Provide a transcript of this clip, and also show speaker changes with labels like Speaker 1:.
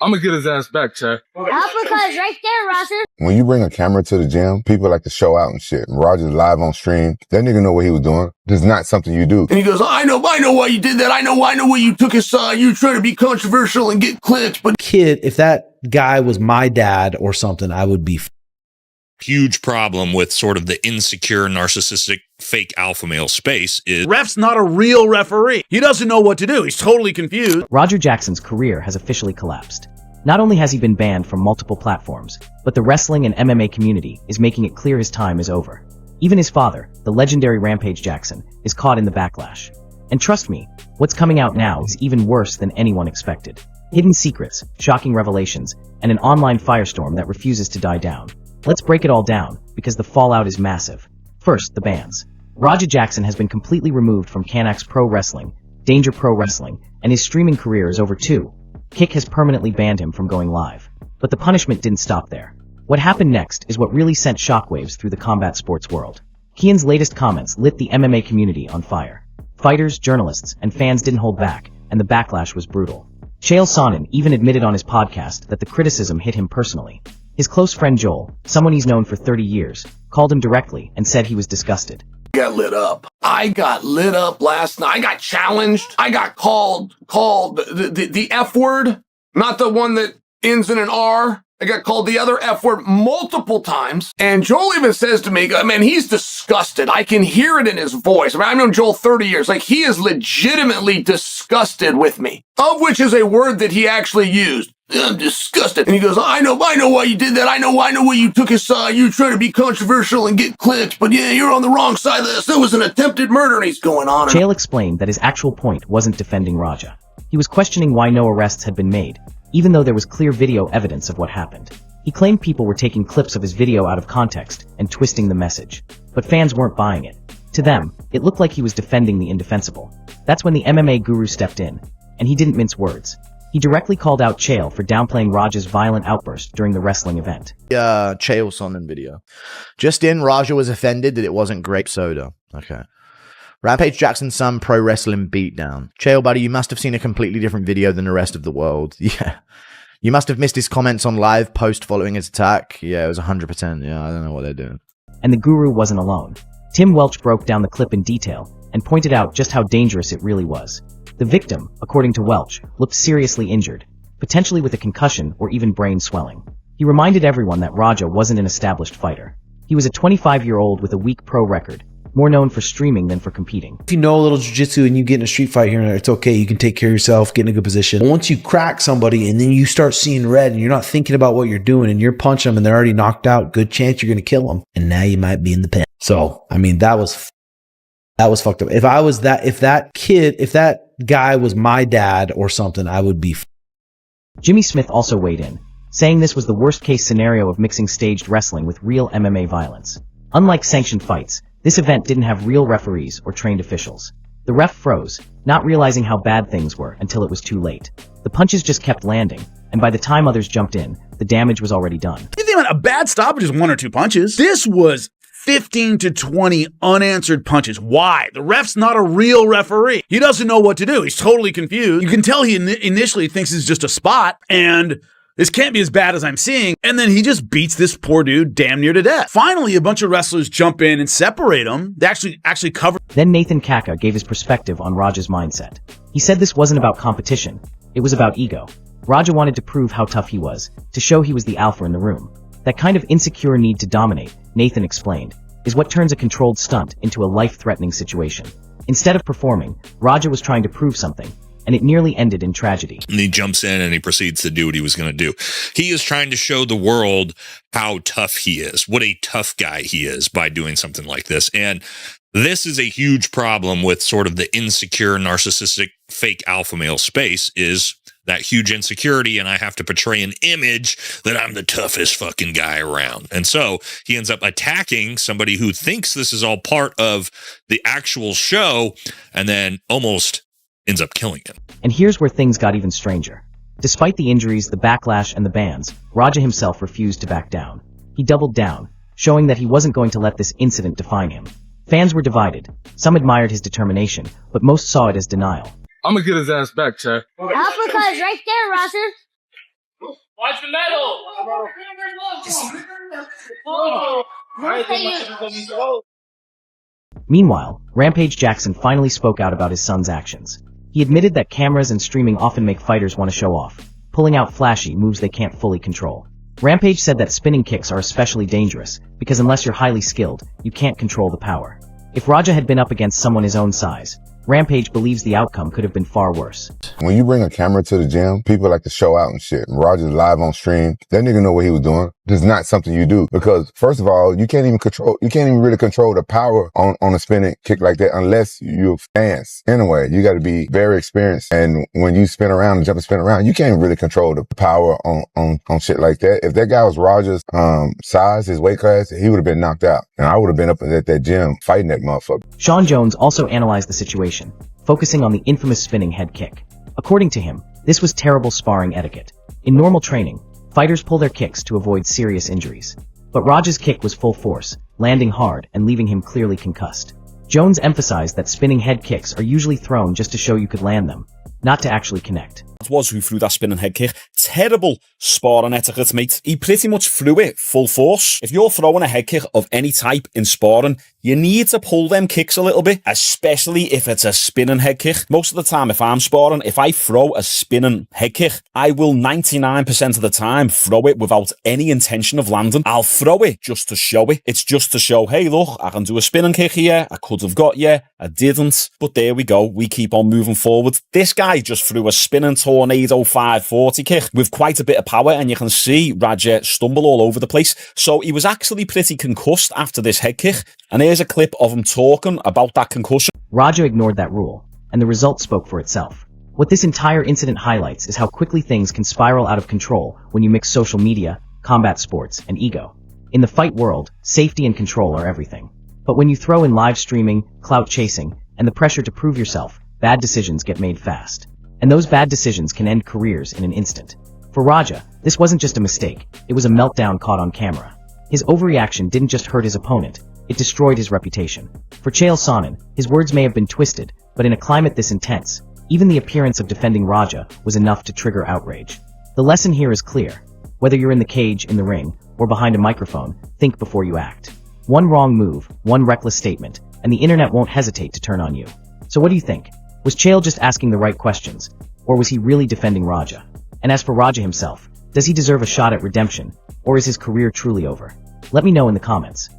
Speaker 1: I'm gonna get his ass back, Chael.
Speaker 2: Uppercut's right there, Roger.
Speaker 3: When you bring a camera to the gym, people like to show out and shit. Roger's live on stream. That nigga know what he was doing. This is not something you do.
Speaker 4: And he goes, I know why you did that. I know why you took his side. You were trying to be controversial and get clicks, but
Speaker 5: kid, if that guy was my dad or something, I would be.
Speaker 6: Huge problem with sort of the insecure, narcissistic, fake alpha male space is
Speaker 7: ref's not a real referee. He doesn't know what to do. He's totally confused.
Speaker 8: Roger Jackson's career has officially collapsed. Not only has he been banned from multiple platforms, but the wrestling and MMA community is making it clear his time is over. Even his father, the legendary Rampage Jackson, is caught in the backlash. And trust me, what's coming out now is even worse than anyone expected. Hidden secrets, shocking revelations, and an online firestorm that refuses to die down. Let's break it all down, because the fallout is massive. First, the bans. Roger Jackson has been completely removed from Canax Pro Wrestling, Danger Pro Wrestling, and his streaming career is over too. Kick has permanently banned him from going live. But the punishment didn't stop there. What happened next is what really sent shockwaves through the combat sports world. Kian's latest comments lit the MMA community on fire. Fighters, journalists, and fans didn't hold back, and the backlash was brutal. Chael Sonnen even admitted on his podcast that the criticism hit him personally. His close friend Joel, someone he's known for 30 years, called him directly and said he was disgusted.
Speaker 4: I got lit up last night. I got challenged. I got called the F word, not the one that ends in an R. I got called the other F word multiple times. And Joel even says to me, man, he's disgusted. I can hear it in his voice. I mean, I've known Joel 30 years. Like, he is legitimately disgusted with me, of which is a word that he actually used. I'm disgusted. And he goes, I know why you did that. I know why you took his side. You were trying to be controversial and get clicks, but yeah, you're on the wrong side of this. There was an attempted murder, and he's going on.
Speaker 8: Chael explained that his actual point wasn't defending Raja. He was questioning why no arrests had been made, even though there was clear video evidence of what happened. He claimed people were taking clips of his video out of context and twisting the message, but fans weren't buying it. To them, it looked like he was defending the indefensible. That's when the MMA guru stepped in, and he didn't mince words. He directly called out Chael for downplaying Raja's violent outburst during the wrestling event.
Speaker 9: Chael Sonnen video. Just in, Raja was offended that it wasn't grape soda. Okay. Rampage Jackson's son pro wrestling beatdown. Chael, buddy, you must have seen a completely different video than the rest of the world. Yeah. You must have missed his comments on live post following his attack. Yeah, it was 100%. Yeah, I don't know what they're doing.
Speaker 8: And the guru wasn't alone. Tim Welch broke down the clip in detail and pointed out just how dangerous it really was. The victim, according to Welch, looked seriously injured, potentially with a concussion or even brain swelling. He reminded everyone that Raja wasn't an established fighter. He was a 25-year-old with a weak pro record, more known for streaming than for competing.
Speaker 5: If you know a little jiu-jitsu and you get in a street fight here and there, it's okay. You can take care of yourself, get in a good position. Once you crack somebody and then you start seeing red and you're not thinking about what you're doing and you're punching them and they're already knocked out, good chance you're going to kill them. And now you might be in the pen. So, I mean, that was fucked up. If that guy was my dad or something, I would be.
Speaker 8: Jimmy Smith also weighed in, saying this was the worst case scenario of mixing staged wrestling with real MMA violence. Unlike sanctioned fights, this event didn't have real referees or trained officials. The ref froze, not realizing how bad things were until it was too late. The punches just kept landing, and by the time others jumped in, the damage was already done.
Speaker 7: You think a bad stoppage is 1 or 2 punches? This was 15 to 20 unanswered punches. Why? The ref's not a real referee. He doesn't know what to do. He's totally confused. You can tell he initially thinks it's just a spot, and this can't be as bad as I'm seeing. And then he just beats this poor dude damn near to death. Finally, a bunch of wrestlers jump in and separate him. They actually cover.
Speaker 8: Then Nathan Kaka gave his perspective on Raja's mindset. He said this wasn't about competition. It was about ego. Raja wanted to prove how tough he was, to show he was the alpha in the room. That kind of insecure need to dominate, Nathan explained, is what turns a controlled stunt into a life-threatening situation. Instead of performing, Raja was trying to prove something, and it nearly ended in tragedy.
Speaker 6: And he jumps in and he proceeds to do what he was going to do. He is trying to show the world how tough he is, what a tough guy he is by doing something like this. And this is a huge problem with sort of the insecure, narcissistic, fake alpha male space is that huge insecurity, and I have to portray an image that I'm the toughest fucking guy around. And so he ends up attacking somebody who thinks this is all part of the actual show and then almost ends up killing him.
Speaker 8: And here's where things got even stranger. Despite the injuries, the backlash, and the bans, Raja himself refused to back down. He doubled down, showing that he wasn't going to let this incident define him. Fans were divided. Some admired his determination, but most saw it as denial.
Speaker 1: I'm gonna get his ass back, Chael.
Speaker 2: Uppercut's right there, Roger.
Speaker 1: Watch the metal.
Speaker 8: Meanwhile, Rampage Jackson finally spoke out about his son's actions. He admitted that cameras and streaming often make fighters want to show off, pulling out flashy moves they can't fully control. Rampage said that spinning kicks are especially dangerous, because unless you're highly skilled, you can't control the power. If Raja had been up against someone his own size, Rampage believes the outcome could have been far worse.
Speaker 3: When you bring a camera to the gym, people like to show out and shit. And Roger's live on stream. That nigga know what he was doing. This is not something you do because, first of all, you can't even really control the power on a spinning kick like that unless you're fast. Anyway, you got to be very experienced. And when you spin around and jump and spin around, you can't really control the power on shit like that. If that guy was Roger's size, his weight class, he would have been knocked out. And I would have been up at that gym fighting that motherfucker.
Speaker 8: Sean Jones also analyzed the situation, focusing on the infamous spinning head kick. According to him, this was terrible sparring etiquette. In normal training, fighters pull their kicks to avoid serious injuries. But Raj's kick was full force, landing hard and leaving him clearly concussed. Jones emphasized that spinning head kicks are usually thrown just to show you could land them, not to actually connect.
Speaker 10: Was who threw that spinning head kick. Terrible sparring etiquette, mate. He pretty much threw it full force. If you're throwing a head kick of any type in sparring, you need to pull them kicks a little bit, especially if it's a spinning head kick. Most of the time, if I'm sparring, if I throw a spinning head kick, I will 99% of the time throw it without any intention of landing. I'll throw it just to show it. It's just to show, hey, look, I can do a spinning kick here. I could have got you. I didn't. But there we go. We keep on moving forward. This guy just threw a spinning tornado 540 kick with quite a bit of power, and you can see Raja stumble all over the place. So he was actually pretty concussed after this head kick. And here's a clip of him talking about that concussion.
Speaker 8: Raja ignored that rule, and the result spoke for itself. What this entire incident highlights is how quickly things can spiral out of control when you mix social media, combat sports, and ego. In the fight world, safety and control are everything. But when you throw in live streaming, clout chasing, and the pressure to prove yourself, bad decisions get made fast. And those bad decisions can end careers in an instant. For Raja, this wasn't just a mistake, it was a meltdown caught on camera. His overreaction didn't just hurt his opponent, it destroyed his reputation. For Chael Sonnen, his words may have been twisted, but in a climate this intense, even the appearance of defending Raja was enough to trigger outrage. The lesson here is clear. Whether you're in the cage, in the ring, or behind a microphone, think before you act. One wrong move, one reckless statement, and the internet won't hesitate to turn on you. So what do you think? Was Chael just asking the right questions, or was he really defending Raja? And as for Raja himself, does he deserve a shot at redemption, or is his career truly over? Let me know in the comments.